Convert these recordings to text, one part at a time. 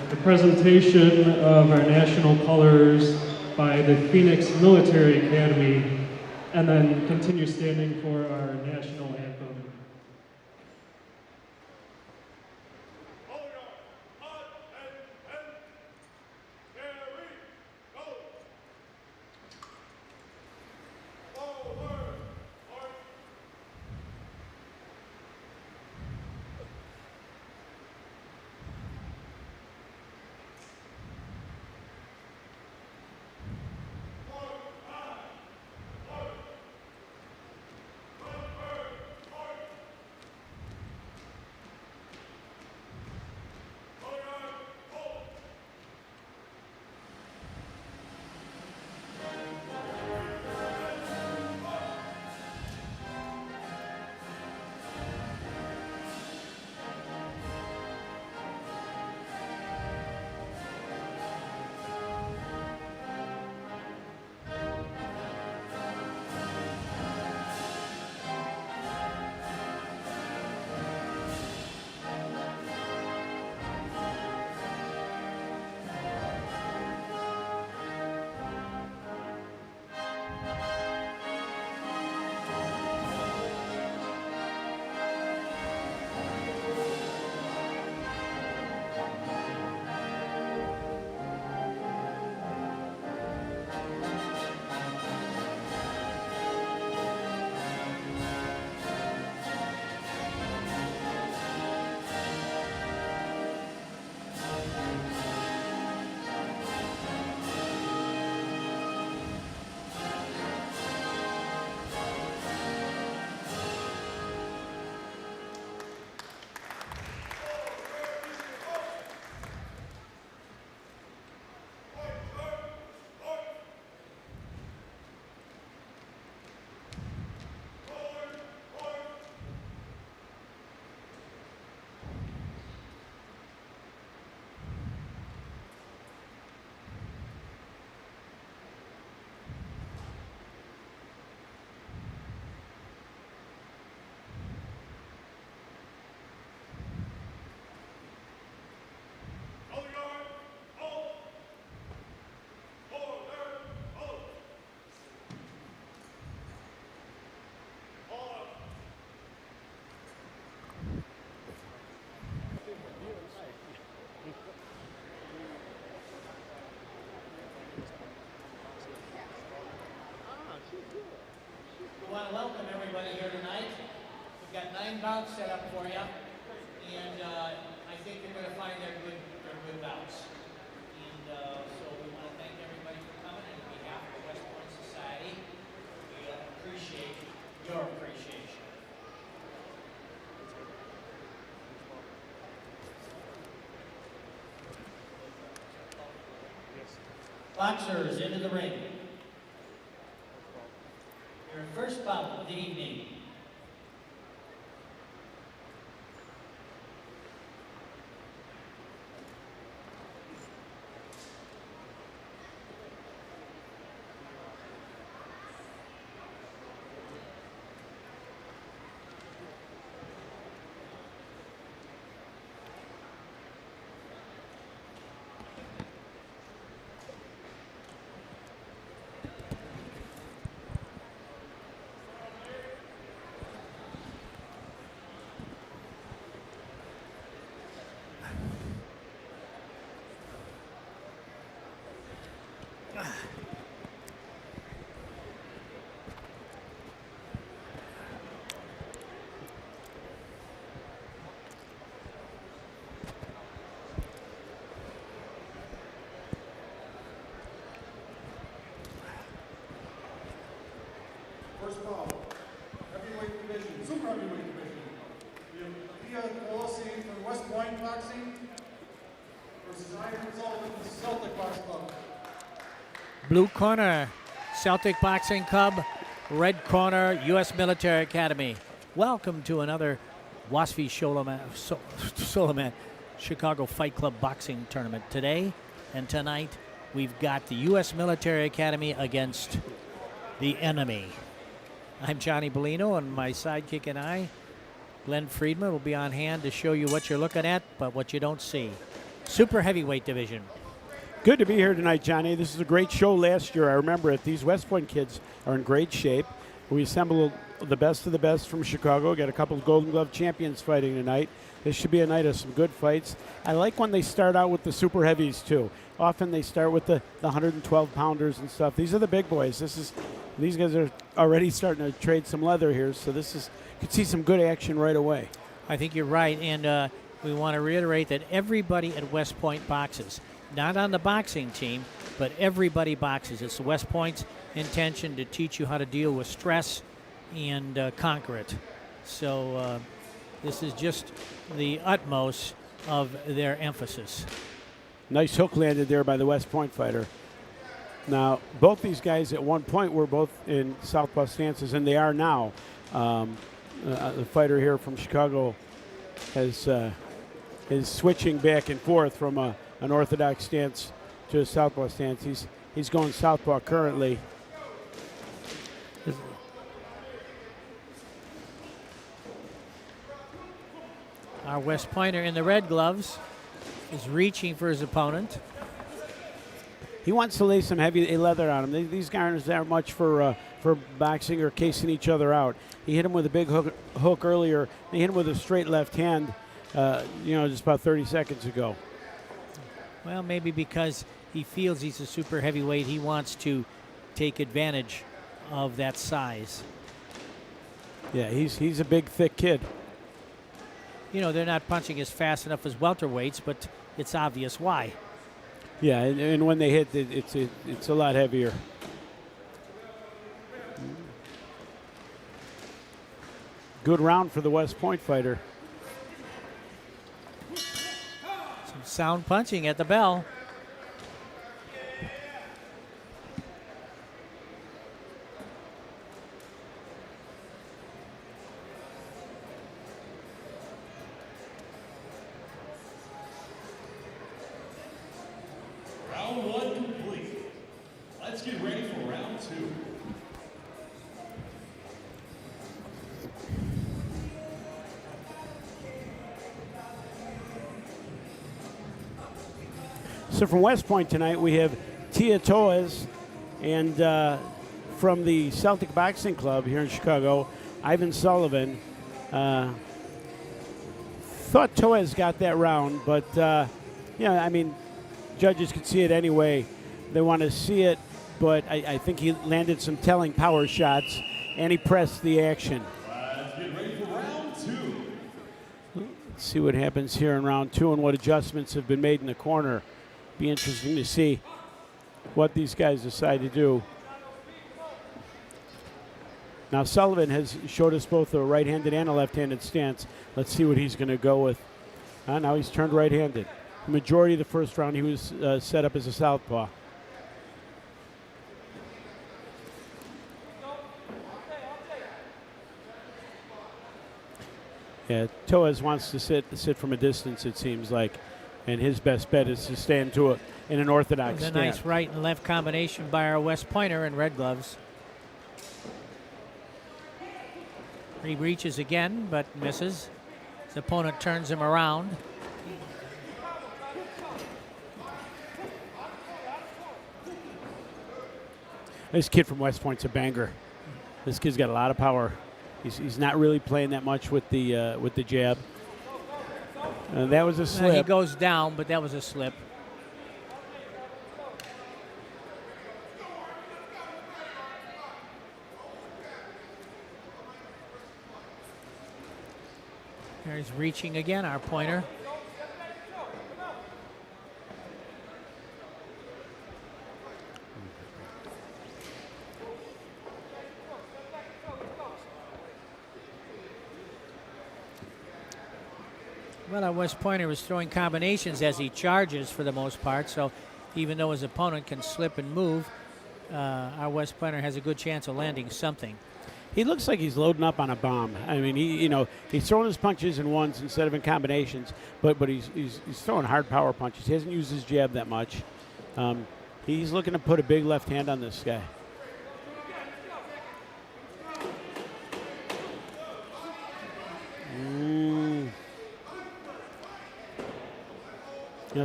the presentation of our national colors by the Phoenix Military Academy, and then continue standing for our national anthem. We want to welcome everybody here tonight. We've got 9 bouts set up for you, and I think you're going to find they're good bouts. And so we want to thank everybody for coming, and on behalf of the West Point Society, we appreciate your appreciation. Boxers into the ring. Your first bout of the evening. First bout, heavyweight division, super heavyweight division. We have Thea Colossi from West Point Boxing versus Iron Sullivan from Celtic Box Club. Blue corner, Celtic Boxing Club. Red corner, U.S. Military Academy. Welcome to another Wasfi Sullivan Chicago Fight Club boxing tournament. Today and tonight, we've got the U.S. Military Academy against the enemy. I'm Johnny Bellino, and my sidekick and I, Glenn Friedman, will be on hand to show you what you're looking at, but what you don't see. super heavyweight division. Good to be here tonight, Johnny. This is a great show last year. I remember it. These West Point kids are in great shape. We assembled the best of the best from Chicago. Got a couple of Golden Glove champions fighting tonight. This should be a night of some good fights. I like when they start out with the super heavies, too. Often they start with the 112 pounders and stuff. These are the big boys. These guys are already starting to trade some leather here, so could see some good action right away. I think you're right, and we want to reiterate that everybody at West Point boxes. Not on the boxing team, but everybody boxes. It's West Point's intention to teach you how to deal with stress and conquer it. So this is just the utmost of their emphasis. Nice hook landed there by the West Point fighter. Now, both these guys at one point were both in southpaw stances, and they are now. The fighter here from Chicago is switching back and forth from an orthodox stance to a southpaw stance. He's going southpaw currently. Our West Pointer in the red gloves is reaching for his opponent. He wants to lay some heavy leather on him. These guys aren't much for boxing or casing each other out. He hit him with a big hook earlier. He hit him with a straight left hand, just about 30 seconds ago. Well, maybe because he feels he's a super heavyweight, he wants to take advantage of that size. Yeah, he's a big, thick kid. You know, they're not punching as fast enough as welterweights, but it's obvious why. Yeah, and when they hit, it's a lot heavier. Good round for the West Point fighter. Some sound punching at the bell. Round one complete. Let's get ready for round two. So from West Point tonight, we have Tia Torse, and from the Celtic Boxing Club here in Chicago, Ivan Sullivan. Thought Torres got that round, but judges could see it anyway. They want to see it, but I think he landed some telling power shots, and he pressed the action. Let's get ready for round two. Let's see what happens here in round two and what adjustments have been made in the corner. Be interesting to see what these guys decide to do. Now Sullivan has showed us both a right-handed and a left-handed stance. Let's see what he's going to go with. Now he's turned right-handed. The majority of the first round he was set up as a southpaw. Yeah, Torres wants to sit from a distance, it seems like, and his best bet is to stand in an orthodox There's a stance. nice right and left combination by our West Pointer in red gloves. He reaches again, but misses. His opponent turns him around. This kid from West Point's a banger. This kid's got a lot of power. He's not really playing that much with the jab. That was a slip. He goes down, but that was a slip. There he's reaching again, our pointer. Well, our West Pointer is throwing combinations as he charges for the most part, so even though his opponent can slip and move, our West Pointer has a good chance of landing something. He looks like he's loading up on a bomb. I mean, he's throwing his punches in ones instead of in combinations, but he's throwing hard power punches. He hasn't used his jab that much. He's looking to put a big left hand on this guy.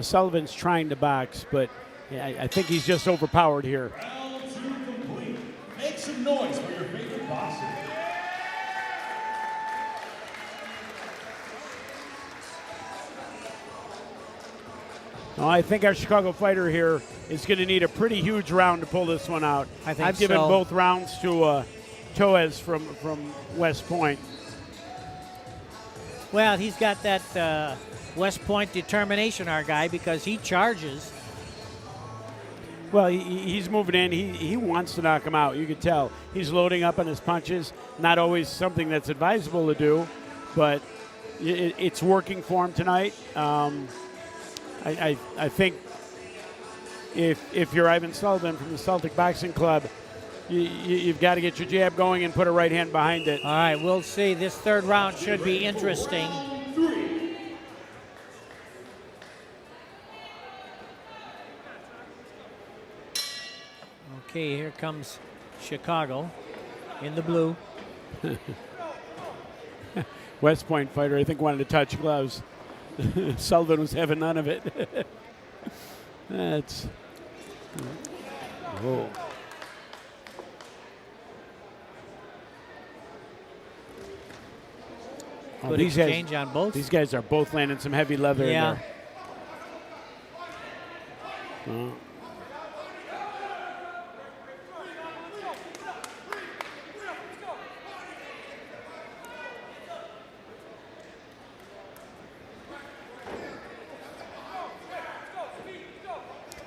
Sullivan's trying to box, but I think he's just overpowered here. Round 2 complete. Make some noise for your favorite boxer. Well, I think our Chicago fighter here is going to need a pretty huge round to pull this one out. I think I've given so. both rounds to Torse from West Point. Well, he's got that West Point determination, our guy, because he charges. Well, he's moving in. He wants to knock him out. You can tell. He's loading up on his punches. Not always something that's advisable to do, but it's working for him tonight. I think if you're Ivan Sullivan from the Celtic Boxing Club, you've got to get your jab going and put a right hand behind it. All right, we'll see. This third round should be interesting. Round 3. Okay, here comes Chicago in the blue. West Point fighter, I think, wanted to touch gloves. Sullivan was having none of it. That's. Whoa. Oh, Good exchange on both. These guys are both landing some heavy leather Yeah. in there. Oh.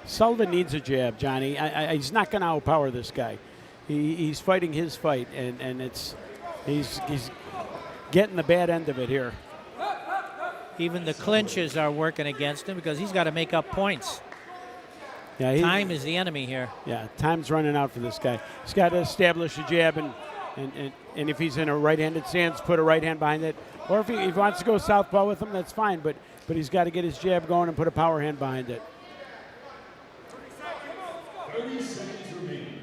Sullivan needs a jab, Johnny. He's not going to outpower this guy. He's fighting his fight, and he's getting the bad end of it here. Even the clinches are working against him because he's got to make up points. Yeah, Time is the enemy here. Yeah, time's running out for this guy. He's got to establish a jab, and if he's in a right-handed stance, put a right hand behind it. Or if he wants to go southpaw with him, that's fine. But he's got to get his jab going and put a power hand behind it. 30 seconds remaining.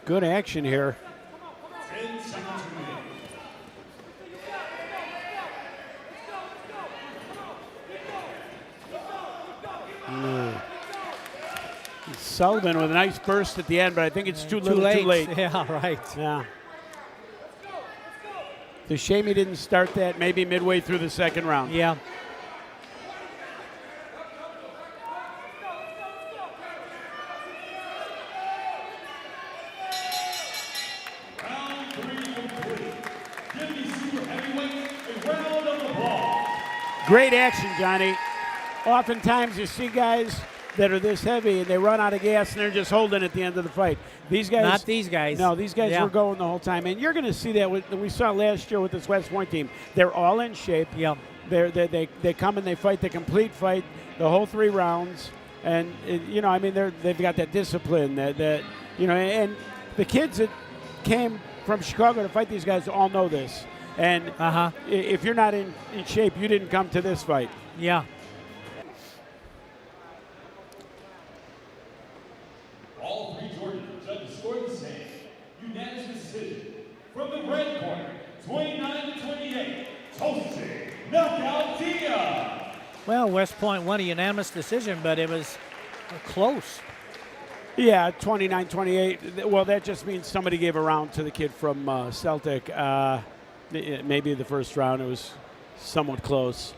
Good action here. 10 seconds remaining. Sullivan with a nice burst at the end, but I think it's too little, too late. Yeah, right. Yeah. It's a shame he didn't start that maybe midway through the second round. Yeah. Round 3 complete. Give me super heavyweight a round of applause. Great action, Johnny. Oftentimes you see guys that are this heavy and they run out of gas and they're just holding at the end of the fight. These guys, Not these guys. No, these guys Yeah. were going the whole time, and you're going to see that we saw last year with this West Point team. They're all in shape. Yeah. They come and they fight the complete fight, the whole 3 rounds, and they've got that discipline that and the kids that came from Chicago to fight these guys all know this. And if you're not in shape, you didn't come to this fight. Yeah. All 3 Georgians judges scored the same. Unanimous decision. From the red corner, 29-28, Torse, knockout Dia. Well, West Point won a unanimous decision, but it was close. Yeah, 29-28. Well, that just means somebody gave a round to the kid from Celtic. Maybe the first round it was somewhat close.